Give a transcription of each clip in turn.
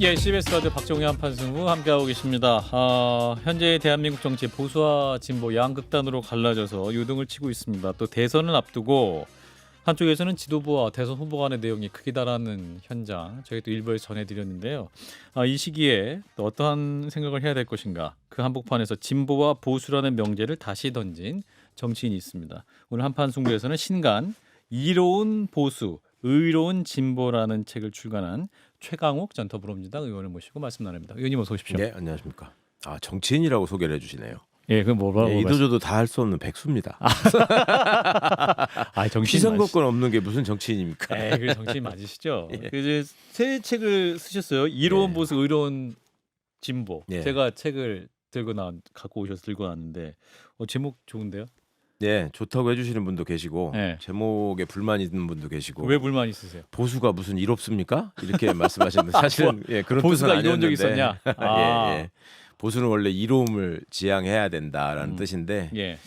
예, CBS 라디오 박정희 한판승부 함께하고 계십니다. 현재 대한민국 정치 보수와 진보 양극단으로 갈라져서 유등을 치고 있습니다. 또 대선을 앞두고 한쪽에서는 지도부와 대선 후보 간의 내용이 크게 다르는 현장 저희 또 일부에서 전해드렸는데요. 이 시기에 또 어떠한 생각을 해야 될 것인가, 그 한복판에서 진보와 보수라는 명제를 다시 던진 정치인이 있습니다. 오늘 한판승부에서는 신간 이로운 보수, 의로운 진보라는 책을 출간한 최강욱 전 더불어민주당 의원을 모시고 말씀 나눕니다. 의원님 어서 오십시오. 네, 안녕하십니까. 정치인이라고 소개를 해주시네요. 예, 그럼 뭐라고? 이도저도 다 할 수 없는 백수입니다. 정치인 피선거권 없는 게 무슨 정치인입니까? 예, 그 정치인 맞으시죠? 예. 그 이제 새 책을 쓰셨어요. 이로운 예. 보수, 의로운 진보. 예. 제가 책을 갖고 오셔서 들고 왔는데 제목 좋은데요? 네, 좋다고 해주시는 분도 계시고 예. 제목에 불만 있는 분도 계시고 왜 불만 있으세요? 보수가 무슨 이롭습니까? 이렇게 말씀하시는데 사실은 그런 보수가 뜻은 이로운 적이 아니었는데 있었냐? 예. 보수는 원래 이로움을 지향해야 된다라는 뜻인데 예.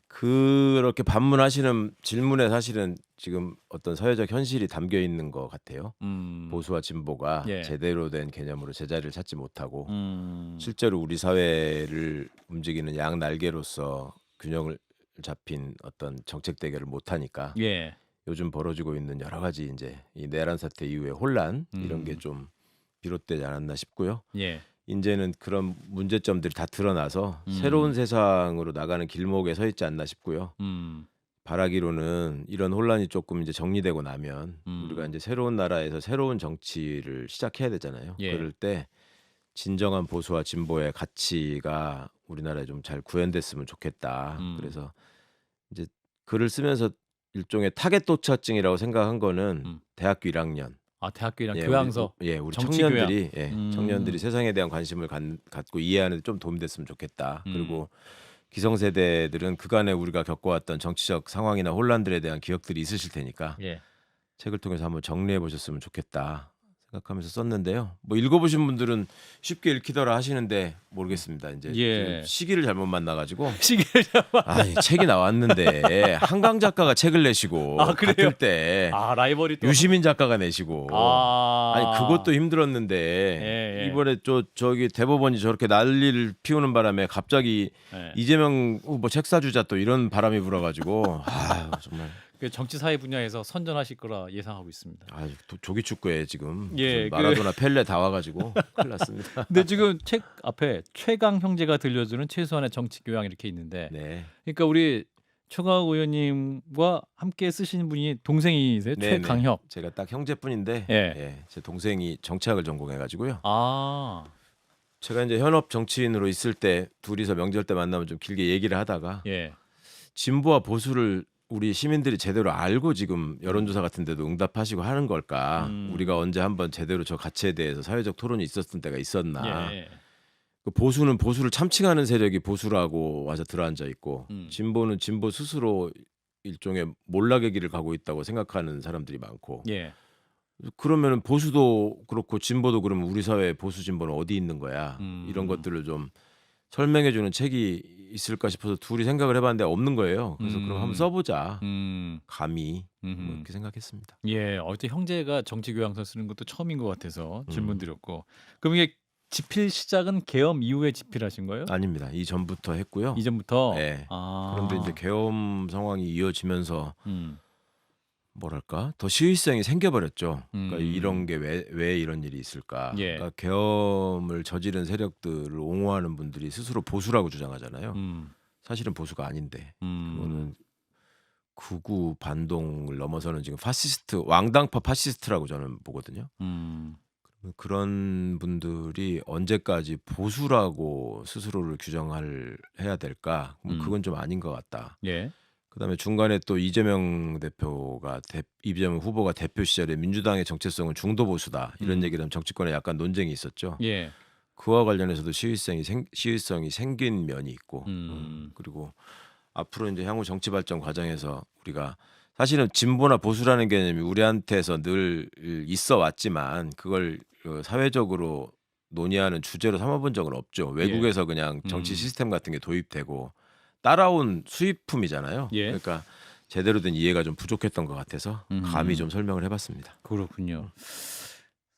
그렇게 반문하시는 질문에 사실은 지금 어떤 사회적 현실이 담겨 있는 것 같아요. 보수와 진보가 예. 제대로 된 개념으로 제자리를 찾지 못하고 실제로 우리 사회를 움직이는 양 날개로서 균형을 잡힌 어떤 정책 대결을 못 하니까 예. 요즘 벌어지고 있는 여러 가지 이제 이 내란 사태 이후의 혼란 이런 게 좀 비롯되지 않았나 싶고요. 예. 이제는 그런 문제점들이 다 드러나서 새로운 세상으로 나가는 길목에 서 있지 않나 싶고요. 바라기로는 이런 혼란이 조금 이제 정리되고 나면 우리가 이제 새로운 나라에서 새로운 정치를 시작해야 되잖아요. 예. 그럴 때 진정한 보수와 진보의 가치가 우리나라에 좀 잘 구현됐으면 좋겠다. 그래서 이제 글을 쓰면서 일종의 타겟 도착증이라고 생각한 거는 대학교 1학년. 대학교랑 교양서. 우리 정치 청년들이 교양. 청년들이 세상에 대한 관심을 갖고 이해하는 데 좀 도움됐으면 좋겠다. 그리고 기성세대들은 그간에 우리가 겪어왔던 정치적 상황이나 혼란들에 대한 기억들이 있으실 테니까 예. 책을 통해서 한번 정리해 보셨으면 좋겠다 생각하면서 썼는데요. 뭐 읽어보신 분들은 쉽게 읽히더라 하시는데 모르겠습니다. 이제 예. 시기를 잘못 만나가지고 시계를 아니 책이 나왔는데 한강 작가가 책을 내시고 그래요? 같을 때 라이벌이 또 유시민 작가가 내시고 아니 그것도 힘들었는데 예. 이번에 저기 대법원이 저렇게 난리를 피우는 바람에 갑자기 예. 이재명 후보 책 사주자 또 이런 바람이 불어가지고 정말 그 정치 사회 분야에서 선전하실 거라 예상하고 있습니다. 조기 축구에 지금 예, 마라도나 펠레 다 와가지고 큰일 났습니다. 근데 지금 책 앞에 최강 형제가 들려주는 최소한의 정치 교양 이렇게 있는데, 네. 그러니까 우리 최강욱 의원님과 함께 쓰시는 분이 동생이세요? 네네. 최강혁. 제가 딱 형제뿐인데 예. 제 동생이 정치학을 전공해가지고요. 제가 이제 현업 정치인으로 있을 때 둘이서 명절 때 만나면 좀 길게 얘기를 하다가 예. 진보와 보수를 우리 시민들이 제대로 알고 지금 여론조사 같은 데도 응답하시고 하는 걸까? 우리가 언제 한번 제대로 저 가치에 대해서 사회적 토론이 있었던 때가 있었나? 예. 그 보수는 보수를 참칭하는 세력이 보수라고 와서 들어앉아 있고 진보는 진보 스스로 일종의 몰락의 길을 가고 있다고 생각하는 사람들이 많고 예. 그러면은 보수도 그렇고 진보도 그러면 우리 사회 보수 진보는 어디 있는 거야? 이런 것들을 좀 설명해주는 책이 있을까 싶어서 둘이 생각을 해봤는데 없는 거예요. 그래서 그럼 한번 써보자. 감히 뭐 이렇게 생각했습니다. 예. 어쨌든 형제가 정치 교양서 쓰는 것도 처음인 것 같아서 질문 드렸고, 그럼 이게 집필 시작은 계엄 이후에 집필하신 거예요? 아닙니다. 이전부터 했고요. 이전부터. 네. 그런데 이제 계엄 상황이 이어지면서 뭐랄까 더 시의성이 생겨버렸죠. 그러니까 이런 게 왜 이런 일이 있을까? 예. 그러니까 계엄을 저지른 세력들을 옹호하는 분들이 스스로 보수라고 주장하잖아요. 사실은 보수가 아닌데 그거는 극우 반동을 넘어서는 지금 파시스트 왕당파 파시스트라고 저는 보거든요. 그런 분들이 언제까지 보수라고 스스로를 해야 될까? 그건 좀 아닌 것 같다. 예. 그다음에 중간에 또 이재명 후보가 대표 시절에 민주당의 정체성은 중도 보수다 이런 얘기를 하면 정치권에 약간 논쟁이 있었죠. 예. 그와 관련해서도 시의성이 생긴 면이 있고 그리고 앞으로 이제 향후 정치 발전 과정에서 우리가 사실은 진보나 보수라는 개념이 우리한테서 늘 있어 왔지만 그걸 사회적으로 논의하는 주제로 삼아본 적은 없죠. 외국에서 그냥 정치 시스템 같은 게 도입되고 따라온 수입품이잖아요. 예. 그러니까 제대로 된 이해가 좀 부족했던 것 같아서 감히 좀 설명을 해봤습니다. 그렇군요.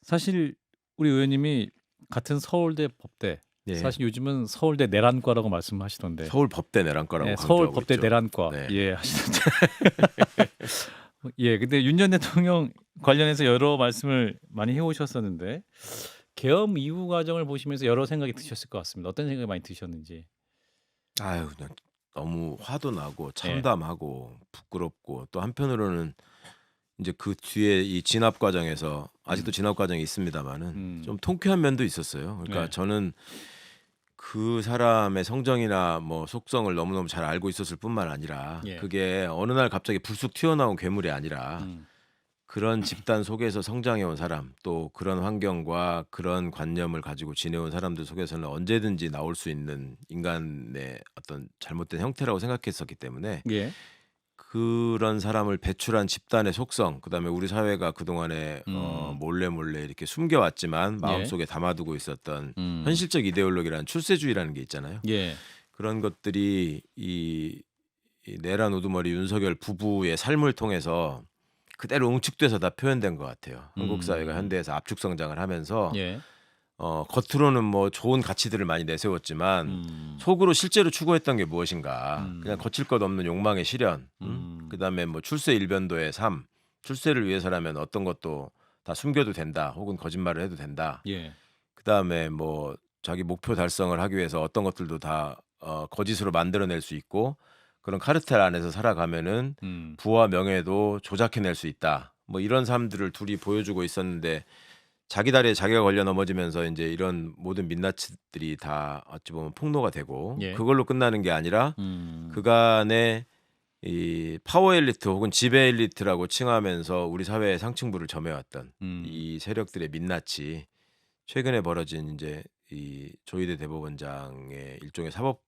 사실 우리 의원님이 같은 서울대 법대 예. 사실 요즘은 서울대 내란과라고 말씀하시던데 서울 법대 내란과라고 네, 강조하고 서울 법대 있죠. 내란과 네. 예 하시던데 예 근데 윤 전 대통령 관련해서 여러 말씀을 많이 해오셨었는데 계엄 이후 과정을 보시면서 여러 생각이 드셨을 것 같습니다. 어떤 생각이 많이 드셨는지. 아유 그냥 너무 화도 나고 예. 참담하고 부끄럽고 또 한편으로는 이제 그 뒤에 이 진압 과정에서 아직도 음. 진압 과정이 있습니다마는 음. 좀 통쾌한 면도 있었어요. 그러니까 네. 저는 그 사람의 성정이나 뭐 속성을 너무너무 잘 알고 있었을 뿐만 아니라 예. 그게 어느 날 갑자기 불쑥 튀어나온 괴물이 아니라 음. 그런 집단 속에서 성장해 온 사람 또 그런 환경과 그런 관념을 가지고 지내온 사람들 속에서는 언제든지 나올 수 있는 인간의 어떤 잘못된 형태라고 생각했었기 때문에 예. 그런 사람을 배출한 집단의 속성 그다음에 우리 사회가 그동안에 몰래 몰래 이렇게 숨겨왔지만 예. 마음속에 담아두고 있었던 음. 현실적 이데올로기라는 출세주의라는 게 있잖아요. 예. 그런 것들이 이 내란 우두머리 윤석열 부부의 삶을 통해서 그대로 응축돼서 다 표현된 것 같아요. 한국 사회가 현대에서 압축 성장을 하면서 예. 겉으로는 뭐 좋은 가치들을 많이 내세웠지만 속으로 실제로 추구했던 게 무엇인가? 그냥 거칠 것 없는 욕망의 실현, 그다음에 뭐 출세 일변도의 삶, 출세를 위해서라면 어떤 것도 다 숨겨도 된다, 혹은 거짓말을 해도 된다. 예. 그다음에 뭐 자기 목표 달성을 하기 위해서 어떤 것들도 다 거짓으로 만들어낼 수 있고 그런 카르텔 안에서 살아가면은 부와 명예도 조작해낼 수 있다. 뭐 이런 삶들을 둘이 보여주고 있었는데 자기 다리에 자기가 걸려 넘어지면서 이제 이런 모든 민낯들이 다 어찌 보면 폭로가 되고 예. 그걸로 끝나는 게 아니라 그간의 이 파워 엘리트 혹은 지배 엘리트라고 칭하면서 우리 사회의 상층부를 점해왔던 이 세력들의 민낯이 최근에 벌어진 이제 이 조희대 대법원장의 일종의 사법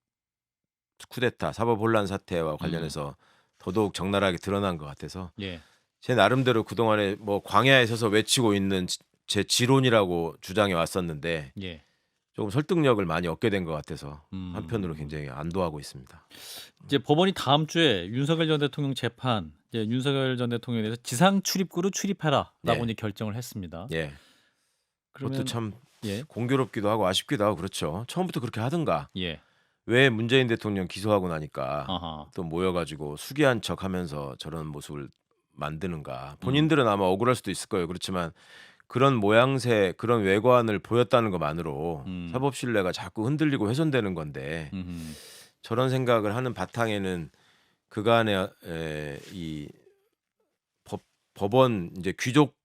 쿠데타, 사법 혼란 사태와 관련해서 더더욱 적나라하게 드러난 것 같아서 예. 제 나름대로 그동안에 뭐 광야에 서서 외치고 있는 제 지론이라고 주장해 왔었는데 예. 조금 설득력을 많이 얻게 된 것 같아서 한편으로 굉장히 안도하고 있습니다. 이제 법원이 다음 주에 윤석열 전 대통령 재판 이제 윤석열 전 대통령에 대해서 지상 출입구로 출입해라라고 네. 이제 결정을 했습니다. 예. 그것도 그러면 참 예. 공교롭기도 하고 아쉽기도 하고 그렇죠. 처음부터 그렇게 하든가. 예. 왜 문재인 대통령 기소하고 나니까 아하. 또 모여가지고 수기한 척하면서 저런 모습을 만드는가. 본인들은 아마 억울할 수도 있을 거예요. 그렇지만 그런 모양새, 그런 외관을 보였다는 것만으로 사법 신뢰가 자꾸 흔들리고 훼손되는 건데 저런 생각을 하는 바탕에는 그간의 이 법원 이제 귀족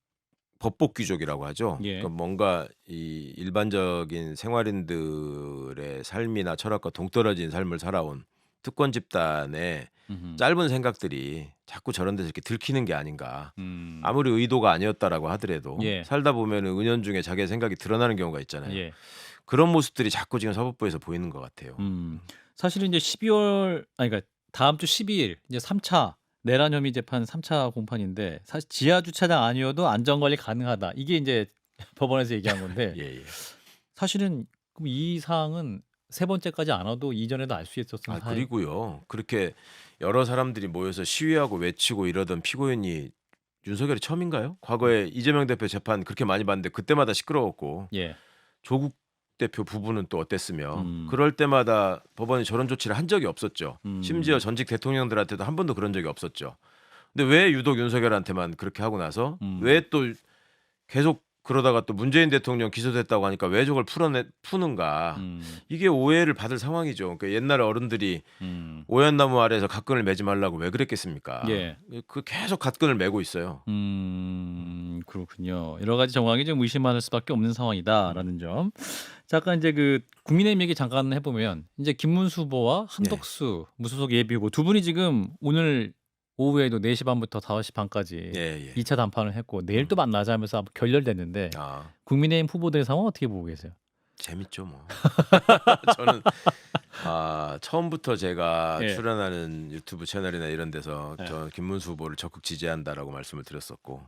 법복 귀족이라고 하죠. 예. 그러니까 뭔가 이 일반적인 생활인들의 삶이나 철학과 동떨어진 삶을 살아온 특권 집단의 짧은 생각들이 자꾸 저런 데서 이렇게 들키는 게 아닌가. 아무리 의도가 아니었다라고 하더라도 예. 살다 보면은 은연중에 자기의 생각이 드러나는 경우가 있잖아요. 예. 그런 모습들이 자꾸 지금 사법부에서 보이는 것 같아요. 사실은 이제 12월 아니 그러니까 다음 주 12일 이제 3차 내란 혐의 재판 3차 공판인데 사실 지하 주차장 아니어도 안전 관리 가능하다. 이게 이제 법원에서 얘기한 건데 예, 예. 사실은 그럼 이 사항은 세 번째까지 안 와도 이전에도 알 수 있었던 사항. 그리고요. 그렇게 여러 사람들이 모여서 시위하고 외치고 이러던 피고인이 윤석열이 처음인가요? 과거에 이재명 대표 재판 그렇게 많이 봤는데 그때마다 시끄러웠고 예. 조국 대표 부부는 또 어땠으며 그럴 때마다 법원이 저런 조치를 한 적이 없었죠. 심지어 전직 대통령들한테도 한 번도 그런 적이 없었죠. 근데 왜 유독 윤석열한테만 그렇게 하고 나서 왜 또 계속 그러다가 또 문재인 대통령 기소됐다고 하니까 왜 저걸 푸는가. 이게 오해를 받을 상황이죠. 그러니까 옛날에 어른들이 오얏나무 아래에서 각근을 매지 말라고 왜 그랬겠습니까? 예. 그 계속 각근을 매고 있어요. 그렇군요. 여러 가지 정황이 좀 의심할 수밖에 없는 상황이다라는 점. 자, 아까 이제 그 국민의힘 얘기 잠깐 해보면 이제 김문수 후보와 한덕수 무소속 예비후보 두 분이 지금 오늘 오후에도 4시 반부터 5시 반까지 예. 2차 담판을 했고 내일 또 만나자면서 결렬됐는데 국민의힘 후보들의 상황 어떻게 보고 계세요? 재밌죠 뭐. 저는 처음부터 제가 예. 출연하는 유튜브 채널이나 이런 데서 저 김문수 후보를 적극 지지한다라고 말씀을 드렸었고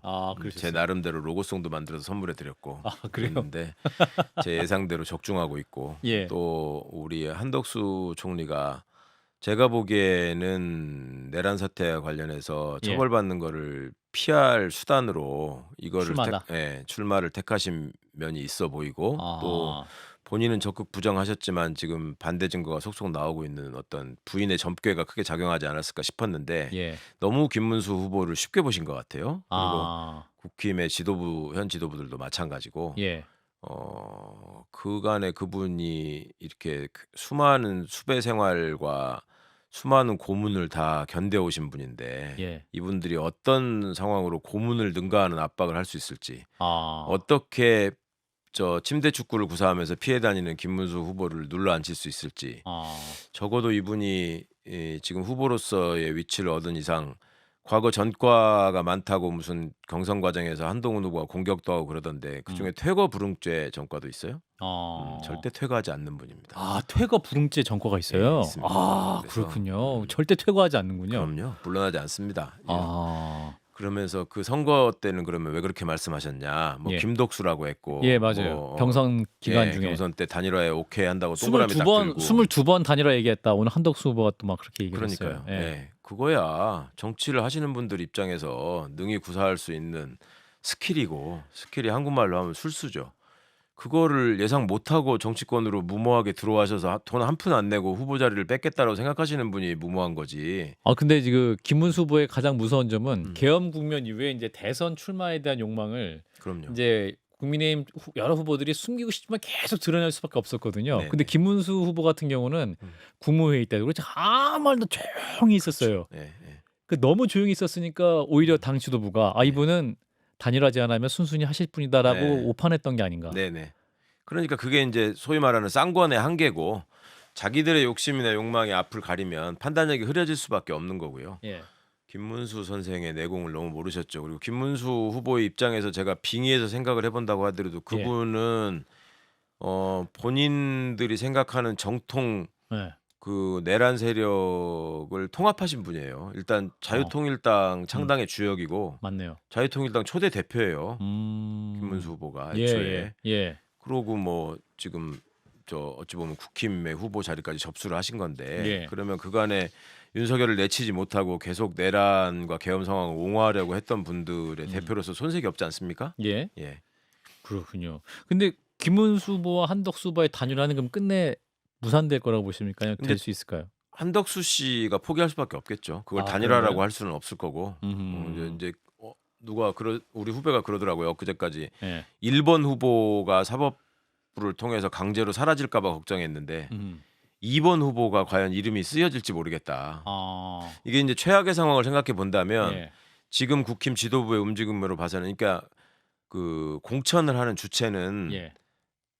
제 나름대로 로고송도 만들어서 선물해 드렸고 그래요? 그랬는데 제 예상대로 적중하고 있고 예. 또 우리 한덕수 총리가 제가 보기에는 내란 사태와 관련해서 처벌받는 거를 피할 수단으로 이거를 출마다. 출마를 택하신 면이 있어 보이고 또 아, 본인은 적극 부정하셨지만 지금 반대 증거가 속속 나오고 있는 어떤 부인의 점괘가 크게 작용하지 않았을까 싶었는데 예. 너무 김문수 후보를 쉽게 보신 것 같아요. 그리고 아, 국힘의 지도부 현 지도부들도 마찬가지고 예. 그간에 그분이 이렇게 수많은 수배 생활과 수많은 고문을 다 견뎌오신 분인데 예. 이분들이 어떤 상황으로 고문을 능가하는 압박을 할 수 있을지 아, 어떻게 저 침대 축구를 구사하면서 피해 다니는 김문수 후보를 눌러앉힐 수 있을지 아, 적어도 이분이 지금 후보로서의 위치를 얻은 이상 과거 전과가 많다고 무슨 경선 과정에서 한동훈 후보가 공격도 하고 그러던데 그중에 퇴거 불응죄 전과도 있어요. 어. 절대 퇴거하지 않는 분입니다. 아, 퇴거 불응죄 전과가 예, 있어요? 있습니다. 아, 그래서 그렇군요. 절대 퇴거하지 않는군요. 그럼요. 물러나지 않습니다. 예. 아, 그러면서 그 선거 때는 그러면 왜 그렇게 말씀하셨냐? 뭐 예. 김독수라고 했고 예, 맞아요. 뭐 경선 기간 예, 중에 경선 때 단일화에 오케이 한다고 동그라미 딱 22번 들고 22번 단일화 얘기했다. 오늘 한덕수 후보가 또 막 그렇게 그러니까요. 얘기했어요. 예. 그거야 정치를 하시는 분들 입장에서 능히 구사할 수 있는 스킬이고 스킬이 한국말로 하면 술수죠. 그거를 예상 못하고 정치권으로 무모하게 들어와셔서 돈 한 푼 안 내고 후보 자리를 뺏겠다고 생각하시는 분이 무모한 거지. 아, 근데 지금 김문수 후보의 가장 무서운 점은 음. 계엄 국면 이후에 이제 대선 출마에 대한 욕망을 그럼요. 이제 국민의힘 여러 후보들이 숨기고 싶지만 계속 드러낼 수밖에 없었거든요. 네네. 근데 김문수 후보 같은 경우는 음. 국무회의 때 그렇지 아무 말도 조용히 있었어요. 예, 예. 그 너무 조용히 있었으니까 오히려 당 지도부가 아, 네. 이분은 단일화제 안 하면 순순히 하실 분이다라고 네. 오판했던 게 아닌가. 네네. 그러니까 그게 이제 소위 말하는 쌍권의 한계고 자기들의 욕심이나 욕망이 앞을 가리면 판단력이 흐려질 수밖에 없는 거고요. 예. 김문수 선생의 내공을 너무 모르셨죠. 그리고 김문수 후보의 입장에서 제가 빙의해서 생각을 해본다고 하더라도 그분은 본인들이 생각하는 정통 예. 그 내란 세력을 통합하신 분이에요. 일단 자유통일당 창당의 주역이고 맞네요. 자유통일당 초대 대표예요. 김문수 후보가 애초에. 예, 예. 예. 그러고 뭐 지금 저 어찌 보면 국힘의 후보 자리까지 접수를 하신 건데 예. 그러면 그간에 윤석열을 내치지 못하고 계속 내란과 계엄 상황을 옹호하려고 했던 분들의 대표로서 손색이 없지 않습니까? 예. 예. 그렇군요. 근데 김문수 후보와 한덕수 후보의 단일화는 그럼 끝내 무산될 거라고 보십니까? 근데 될 수 있을까요? 한덕수 씨가 포기할 수밖에 없겠죠. 그걸 아, 단일화라고 그런가요? 할 수는 없을 거고. 음. 이제 누가 우리 후배가 그러더라고요. 엊그제까지 예. 1번 후보가 사법부를 통해서 강제로 사라질까 봐 걱정했는데 2번 후보가 과연 이름이 쓰여질지 모르겠다. 아. 이게 이제 최악의 상황을 생각해 본다면 예. 지금 국힘 지도부의 움직임으로 봐서는 그러니까 그 공천을 하는 주체는 예.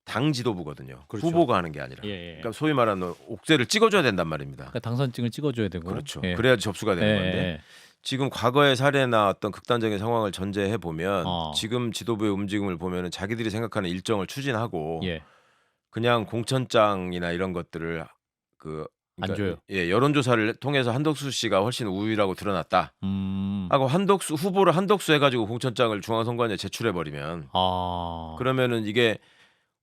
당 지도부거든요. 그렇죠. 후보가 하는 게 아니라. 예, 예. 그러니까 소위 말하는 옥새를 찍어줘야 된단 말입니다. 그러니까 당선증을 찍어줘야 되고. 그렇죠. 예. 그래야지 접수가 되는 예, 건데 예. 지금 과거의 사례나 어떤 극단적인 상황을 전제해 보면 어. 지금 지도부의 움직임을 보면은 자기들이 생각하는 일정을 추진하고 예. 그냥 공천장이나 이런 것들을 안 줘요. 예, 여론조사를 통해서 한덕수 씨가 훨씬 우위라고 드러났다. 음. 하고 한덕수 후보를 한덕수 해가지고 공천장을 중앙선관위에 제출해 버리면 아. 그러면은 이게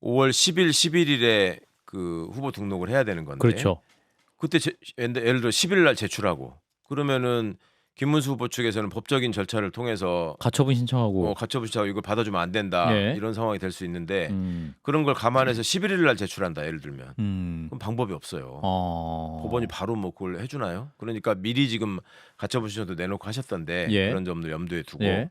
5월 10일, 11일에 그 후보 등록을 해야 되는 건데 그렇죠. 그때 예를 들어 10일 날 제출하고 그러면은 김문수 후보 측에서는 법적인 절차를 통해서 가처분 신청하고. 가처분 신청 이거 받아주면 안 된다 예. 이런 상황이 될 수 있는데 음. 그런 걸 감안해서 11일 날 제출한다 예를 들면 음. 그럼 방법이 없어요. 어. 법원이 바로 뭐 그걸 해주나요? 그러니까 미리 지금 가처분 신청도 내놓고 하셨던데 예. 그런 점도 염두에 두고 예.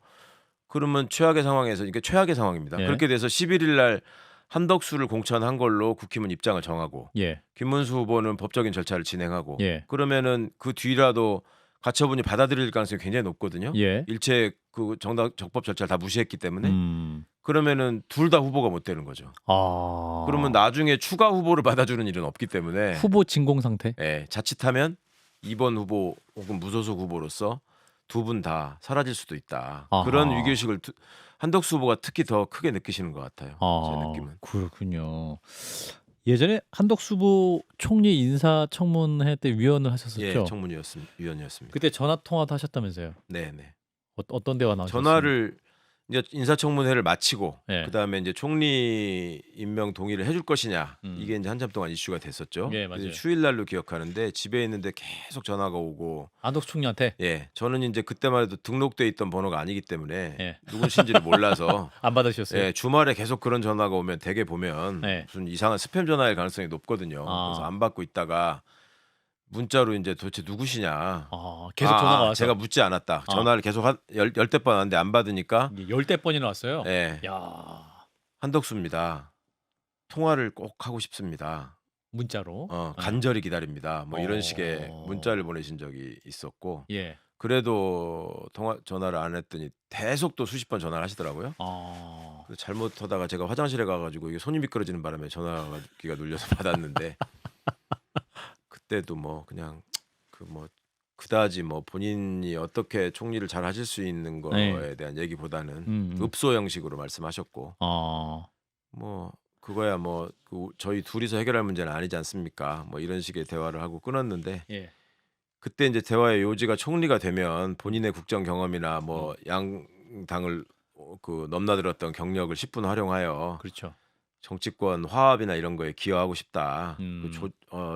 그러면 최악의 상황에서 그러니까 최악의 상황입니다. 예. 그렇게 돼서 11일 날 한덕수를 공천한 걸로 국힘은 입장을 정하고 예. 김문수 후보는 법적인 절차를 진행하고 예. 그러면은 그 뒤라도 가처분이 받아들일 가능성이 굉장히 높거든요. 예. 일체 그 적법 절차를 다 무시했기 때문에 그러면은 둘 다 후보가 못 되는 거죠. 아. 그러면 나중에 추가 후보를 받아주는 일은 없기 때문에 후보 진공 상태? 예, 자칫하면 2번 후보 혹은 무소속 후보로서 두 분 다 사라질 수도 있다. 아하. 그런 위기의식을 한덕수 후보가 특히 더 크게 느끼시는 것 같아요. 제 느낌은. 그렇군요. 예전에 한덕수 후보 총리 인사청문회 때 위원을 하셨었죠. 예, 청문위원이었습니다. 그때 전화 통화도 하셨다면서요. 네, 네. 어떤 대화 나오셨어요? 전화를 이제 인사청문회를 마치고 예. 그다음에 이제 총리 임명 동의를 해줄 것이냐 음. 이게 이제 한참 동안 이슈가 됐었죠. 예, 맞아요. 휴일날로 기억하는데 집에 있는데 계속 전화가 오고 안덕수 총리한테 예 저는 이제 그때만 해도 등록돼 있던 번호가 아니기 때문에 예. 누구신지를 몰라서 안 받으셨어요? 예 주말에 계속 그런 전화가 오면 대개 보면 예. 무슨 이상한 스팸 전화일 가능성이 높거든요. 아. 그래서 안 받고 있다가 문자로 이제 도대체 누구시냐. 계속 전화가 와서 제가 묻지 않았다. 전화를 계속 열대 번 하는데 안 받으니까 열대 번이나 왔어요. 예. 야, 한덕수입니다. 통화를 꼭 하고 싶습니다. 문자로. 간절히 기다립니다. 뭐 이런 어. 식의 문자를 보내신 적이 있었고 예. 그래도 전화를 안 했더니 계속 또 수십 번 전화를 하시더라고요. 아. 그래서 잘못하다가 제가 화장실에 가가지고 이게 손이 미끄러지는 바람에 전화기가 눌려서 받았는데 그때도 뭐 그냥 그다지 뭐 본인이 어떻게 총리를 잘 하실 수 있는 거에 네. 대한 얘기보다는 음. 읍소 형식으로 말씀하셨고 뭐 그거야 뭐 저희 둘이서 해결할 문제는 아니지 않습니까? 뭐 이런 식의 대화를 하고 끊었는데 예. 그때 이제 대화의 요지가 총리가 되면 본인의 국정 경험이나 뭐 양당을 넘나들었던 경력을 10분 활용하여 그렇죠. 정치권 화합이나 이런 거에 기여하고 싶다. 음.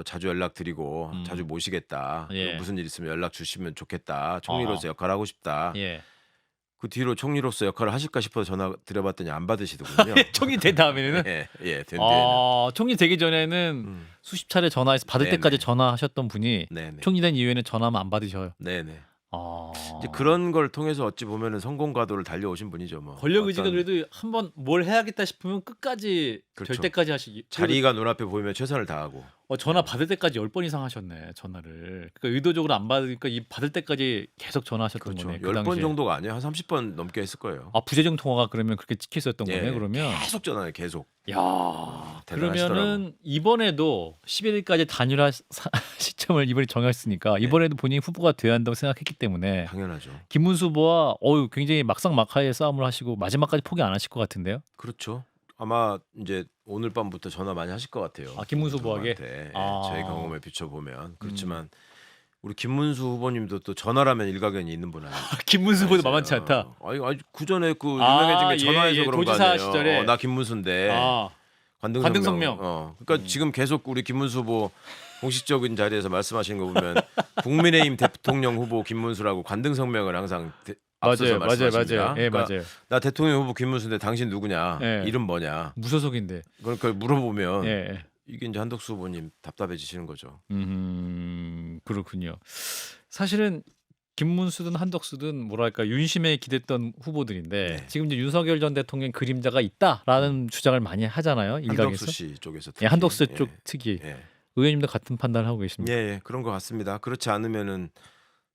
자주 연락드리고 자주 모시겠다. 예. 그리고 무슨 일 있으면 연락 주시면 좋겠다. 총리로서 역할을 하고 싶다. 예. 그 뒤로 총리로서 역할을 하실까 싶어서 전화 드려봤더니 안 받으시더군요. 총리 된 다음에는 된 뒤에는. 총리 되기 전에는 수십 차례 전화해서 받을 네네. 때까지 전화하셨던 분이 네네. 총리 된 이후에는 전화하면 안 받으셔요. 네네. 아. 이제 그런 걸 통해서 어찌 보면은 성공 가도를 달려오신 분이죠. 뭐 권력 의지가 어떤 그래도 한번 뭘 해야겠다 싶으면 끝까지 될 그렇죠. 때까지 하시기. 자리가 눈앞에 보이면 최선을 다하고. 전화 받을 때까지 10번 이상 하셨네, 전화를. 그러니까 의도적으로 안 받으니까 이 받을 때까지 계속 전화하셨던 그렇죠. 거네. 그 10번 당시에. 정도가 아니에요. 한 30번 넘게 했을 거예요. 부재중 통화가 그러면 그렇게 찍혀 있었던 예, 거네, 그러면. 계속 전화해 계속. 야, 대단하시더라고. 그러면은 이번에도 11일까지 단일화 시점을 이번에 정했으니까 이번에도 본인이 후보가 돼야 한다고 생각했기 때문에 당연하죠. 김문수 후보와 굉장히 막상막하의 싸움을 하시고 마지막까지 포기 안 하실 것 같은데요? 그렇죠. 아마 이제 오늘 밤부터 전화 많이 하실 것 같아요. 김문수 후보에게? 후보한테. 아. 저희 경험에 비춰보면 그렇지만 우리 김문수 후보님도 또 전화라면 일가견이 있는 분 아니에요. 김문수 후보도 만만치 않다. 아니 그 전에 그 유명해진 게 전화해서 예, 그런 거 도지사 아니에요. 시절에. 나 김문수인데 관등성명. 그러니까 지금 계속 우리 김문수 후보 공식적인 자리에서 말씀하시는 거 보면 국민의힘 대통령 후보 김문수라고 관등성명을 항상 앞서서 말씀하십니다. 맞아요. 예, 그러니까 맞아요. 나 대통령 후보 김문수인데 당신 누구냐? 예. 이름 뭐냐? 무소속인데. 그러니까 물어보면 예. 이게 이제 한덕수 후보님 답답해지시는 거죠. 그렇군요. 사실은 김문수든 한덕수든 뭐랄까 윤심에 기댔던 후보들인데 네. 지금 이제 윤석열 전 대통령 그림자가 있다라는 주장을 많이 하잖아요. 일각에서. 한덕수 씨 쪽에서 특히. 예, 한덕수 쪽 특히. 예. 의원님도 같은 판단을 하고 계십니다. 예, 그런 것 같습니다. 그렇지 않으면은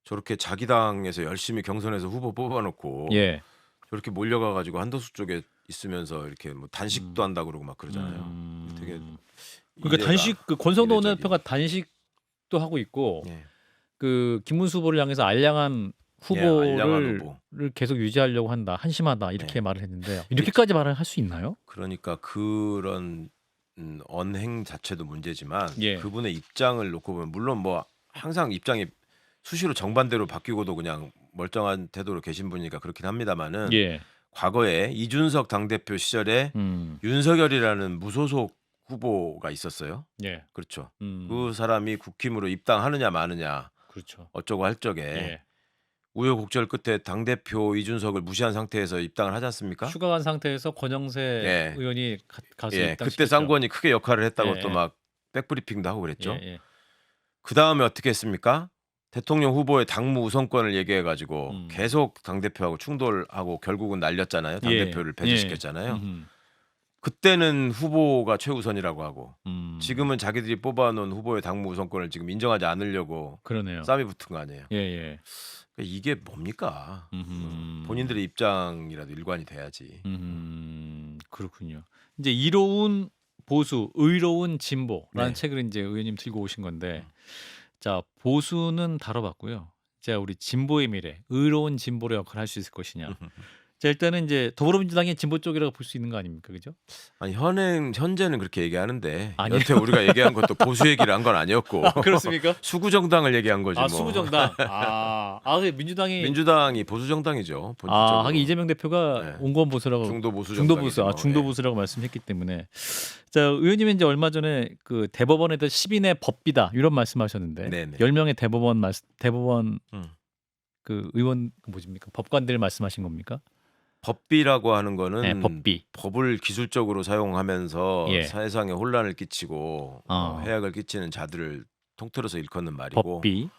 저렇게 자기 당에서 열심히 경선에서 후보 뽑아놓고 예. 저렇게 몰려가 가지고 한덕수 쪽에 있으면서 이렇게 뭐 단식도 한다 그러고 막 그러잖아요. 되게 그러니까 이래가 단식 권성동 이례적인. 원내대표가 단식도 하고 있고 예. 그 김문수 후보를 향해서 알량한 알량한 후보를 후보. 계속 유지하려고 한다. 한심하다. 이렇게 네. 말을 했는데요. 이렇게까지 말을 할 수 있나요? 그러니까 그런 언행 자체도 문제지만 예. 그분의 입장을 놓고 보면 물론 뭐 항상 입장이 수시로 정반대로 바뀌고도 그냥 멀쩡한 태도로 계신 분이니까 그렇긴 합니다만은 예. 과거에 이준석 당대표 시절에 윤석열이라는 무소속 후보가 있었어요. 예. 그렇죠. 음. 그 사람이 국힘으로 입당하느냐 마느냐 그렇죠. 어쩌고 할 적에 예. 우여곡절 끝에 당대표 이준석을 무시한 상태에서 입당을 하지 않습니까? 휴강한 상태에서 권영세 예. 의원이 가서 예, 입당시켰죠. 그때 쌍권이 크게 역할을 했다고 예, 또 막 백브리핑도 하고 그랬죠. 예, 예. 그 다음에 어떻게 했습니까? 대통령 후보의 당무 우선권을 얘기해가지고 계속 당대표하고 충돌하고 결국은 날렸잖아요. 당대표를 배제시켰잖아요. 그때는 후보가 최우선이라고 하고 지금은 자기들이 뽑아놓은 후보의 당무 우선권을 지금 인정하지 않으려고 그러네요. 싸움이 붙은 거 아니에요. 예, 예. 그러니까 이게 뭡니까? 본인들의 입장이라도 일관이 돼야지. 그렇군요. 이제 이로운 보수, 의로운 진보라는 네. 책을 이제 의원님 들고 오신 건데, 자 보수는 다뤄봤고요. 자 우리 진보의 미래, 의로운 진보의 역할을 할 수 있을 것이냐. 자, 일단은 이제 더불어민주당의 진보 쪽이라고 볼 수 있는 거 아닙니까, 그죠? 아니 현재는 그렇게 얘기하는데 아니에요. 여태 우리가 얘기한 것도 보수 얘기를 한 건 아니었고 그렇습니까? 수구 정당을 얘기한 거지 아, 뭐. 수구정당. 그 민주당이 민주당이 보수 정당이죠. 하긴 이재명 대표가 네. 온건 보수라고 중도 보수 중도 정당이지 보수, 뭐. 중도 예. 보수라고 말씀했기 때문에 자, 의원님은 이제 얼마 전에 그 대법원에다 10인의 법비다 이런 말씀하셨는데 네네. 10명의 대법원 음. 그 의원 뭐집니까? 법관들 말씀하신 겁니까? 법비라고 하는 거는 네, 법비. 법을 기술적으로 사용하면서 예. 사회상에 혼란을 끼치고 어. 해악을 끼치는 자들을 통틀어서 일컫는 말이고 법비.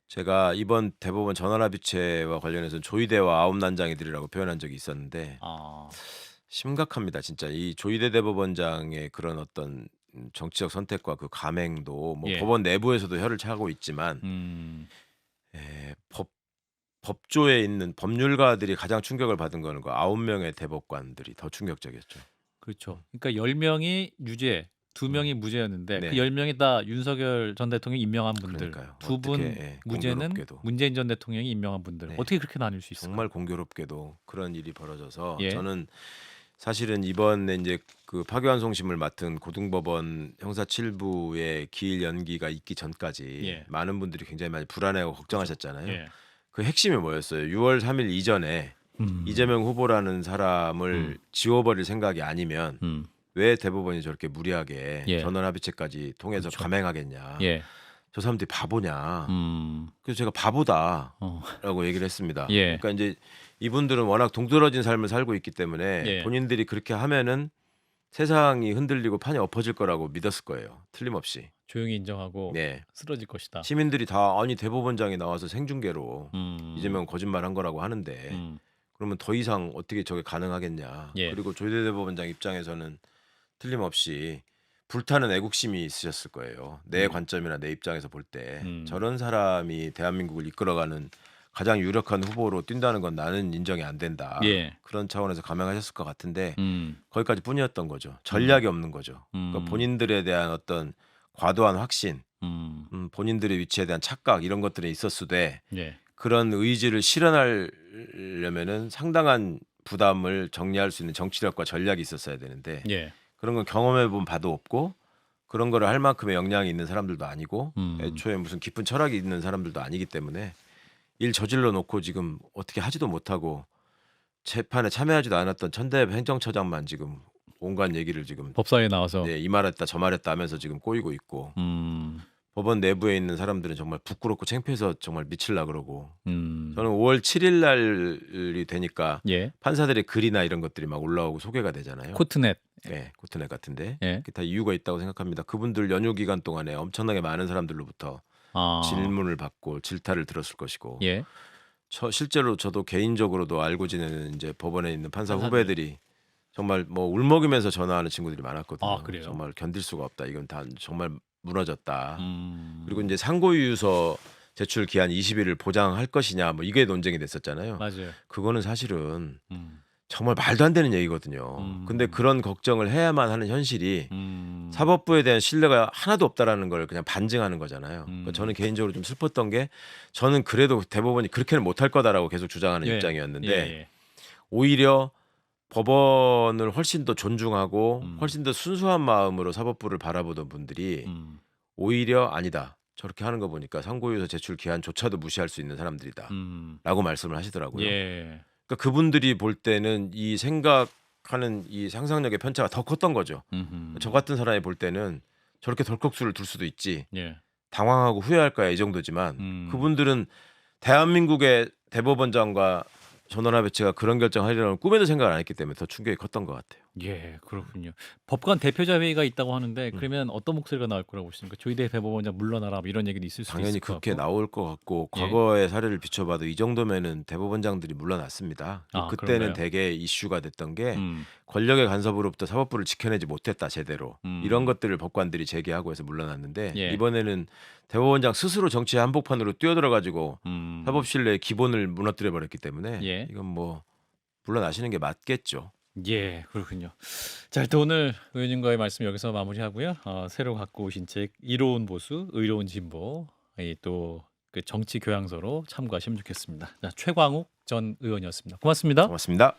제가 이번 대법원 전원합의체와 관련해서 조이대와 아홉난장이들이라고 표현한 적이 있었는데 심각합니다. 진짜 이 조이대 대법원장의 그런 어떤 정치적 선택과 그 감행도 뭐 예. 법원 내부에서도 혀를 차고 있지만 법조에 있는 법률가들이 가장 충격을 받은 거는 그 9명의 대법관들이 더 충격적이었죠. 그렇죠. 그러니까 10명이 유죄, 2명이 무죄였는데 네. 그 10명이 다 윤석열 전 대통령이 임명한 분들. 그러니까요. 두 분 어떻게, 예, 무죄는 공교롭게도. 문재인 전 대통령이 임명한 분들. 네. 어떻게 그렇게 나눌 수 있을까요? 정말 공교롭게도 그런 일이 벌어져서 예. 저는 사실은 이번에 이제 그 파기환송심을 맡은 고등법원 형사 7부의 기일 연기가 있기 전까지 예. 많은 분들이 굉장히 많이 불안해하고 걱정하셨잖아요. 예. 그 핵심이 뭐였어요? 6월 3일 이전에 이재명 후보라는 사람을 지워버릴 생각이 아니면 왜 대법원이 저렇게 무리하게 예. 전원합의체까지 통해서 그렇죠. 감행하겠냐? 예. 저 사람들이 바보냐? 그래서 제가 어. 바보다라고 얘기를 했습니다. 예. 그러니까 이제 이분들은 워낙 동떨어진 삶을 살고 있기 때문에 예. 본인들이 그렇게 하면은 세상이 흔들리고 판이 엎어질 거라고 믿었을 거예요. 틀림없이. 조용히 인정하고 네. 쓰러질 것이다. 시민들이 다 아니 대법원장이 나와서 생중계로 이재명 거짓말한 거라고 하는데 그러면 더 이상 어떻게 저게 가능하겠냐. 예. 그리고 조희대 대법원장 입장에서는 틀림없이 불타는 애국심이 있으셨을 거예요. 내 관점이나 내 입장에서 볼 때 저런 사람이 대한민국을 이끌어가는 가장 유력한 후보로 뛴다는 건 나는 인정이 안 된다. 예. 그런 차원에서 감행하셨을 것 같은데 거기까지 뿐이었던 거죠. 전략이 없는 거죠. 그러니까 본인들에 대한 어떤 과도한 확신, 본인들의 위치에 대한 착각 이런 것들이 있었으되 예. 그런 의지를 실현하려면은 상당한 부담을 정리할 수 있는 정치력과 전략이 있었어야 되는데 예. 그런 건 경험해 본 바도 없고 그런 거를 할 만큼의 역량이 있는 사람들도 아니고 애초에 무슨 깊은 철학이 있는 사람들도 아니기 때문에 일 저질러 놓고 지금 어떻게 하지도 못하고 재판에 참여하지도 않았던 천대엽 행정처장만 지금 온갖 얘기를 지금 법사위에 나와서 네, 이 말했다 저 말했다 하면서 지금 꼬이고 있고 법원 내부에 있는 사람들은 정말 부끄럽고 창피해서 정말 미칠라 그러고 저는 5월 7일 날이 되니까 예. 판사들의 글이나 이런 것들이 막 올라오고 소개가 되잖아요. 코트넷. 네, 코트넷 같은데 예. 그게 다 이유가 있다고 생각합니다. 그분들 연휴 기간 동안에 엄청나게 많은 사람들로부터 질문을 받고 질타를 들었을 것이고 예. 실제로 저도 개인적으로도 알고 지내는 이제 법원에 있는 판사 판사들. 후배들이 정말 뭐 울먹이면서 전화하는 친구들이 많았거든요. 아, 그래요? 정말 견딜 수가 없다. 이건 다 정말 무너졌다. 그리고 음. 이제 상고유서 제출 기한 20일을 보장할 것이냐 뭐 이게 논쟁이 됐었잖아요. 맞아요. 그거는 사실은 음. 정말 말도 안 되는 얘기거든요. 근데 그런 걱정을 해야만 하는 현실이 사법부에 대한 신뢰가 하나도 없다라는 걸 그냥 반증하는 거잖아요. 그러니까 저는 개인적으로 좀 슬펐던 게 저는 그래도 대법원이 그렇게는 못할 거다라고 계속 주장하는 예. 입장이었는데 예. 오히려 법원을 훨씬 더 존중하고 훨씬 더 순수한 마음으로 사법부를 바라보던 분들이 오히려 아니다. 저렇게 하는 거 보니까 상고유서 제출 기한조차도 무시할 수 있는 사람들이다. 라고 말씀을 하시더라고요. 예. 그러니까 그분들이 볼 때는 이 생각하는 이 상상력의 편차가 더 컸던 거죠. 저 같은 사람이 볼 때는 저렇게 덜컥수를 둘 수도 있지. 예. 당황하고 후회할 거야 이 정도지만 그분들은 대한민국의 대법원장과 전원합의체가 그런 결정하리라는 꿈에도 생각을 안 했기 때문에 더 충격이 컸던 것 같아요. 예, 그렇군요. 법관 대표자 회의가 있다고 하는데 그러면 어떤 목소리가 나올 거라고 보십니까? 조희대 대법원장 물러나라 뭐 이런 얘기도 있을 수도 당연히 있을 것 그렇게 같고. 나올 것 같고 예. 과거의 사례를 비춰봐도 이 정도면은 대법원장들이 물러났습니다. 아, 그때는 그런가요? 되게 이슈가 됐던 게 음. 권력의 간섭으로부터 사법부를 지켜내지 못했다 제대로 이런 것들을 법관들이 제기하고 해서 물러났는데 예. 이번에는 대법원장 스스로 정치의 한복판으로 뛰어들어가지고 음. 사법 신뢰의 기본을 무너뜨려 버렸기 때문에 예. 이건 뭐 물러나시는 게 맞겠죠. 예, 그렇군요. 자, 일단 오늘 의원님과의 말씀 여기서 마무리하고요. 새로 갖고 오신 책 이로운 보수, 의로운 진보, 또 그 정치 교양서로 참고하시면 좋겠습니다. 자, 최광욱 전 의원이었습니다. 고맙습니다. 고맙습니다.